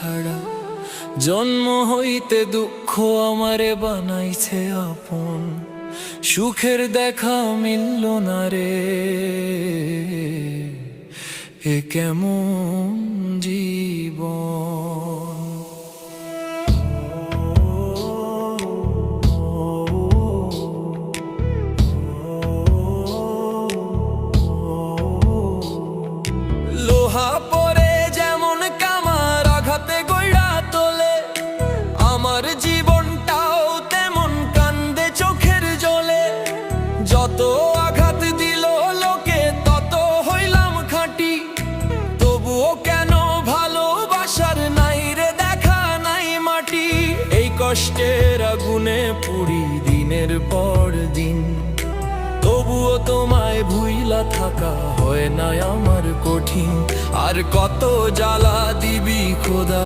ছাড়া। জন্ম হইতে দুঃখ আমারে বানাইছে আপন, সুখের দেখা মিলল না রে। এ কেমন জীবন। লোহা পরে যেমন কামার আঘাতে গইড়া তোলে, আমার জীবনটাও তেমন কান্দে চোখের জলে। যত আঘাত দিল লোকে তত হইলাম খাঁটি, তবুও কেন ভালোবাসার নাই রে দেখা নাই মাটি। এই কষ্টের আগুনে পুড়ি দিনের পর দিন, তবুও তোমায় ভুইলা থাকা হয় না আমার কঠিন। আর কত জ্বালা দিবি খোদা।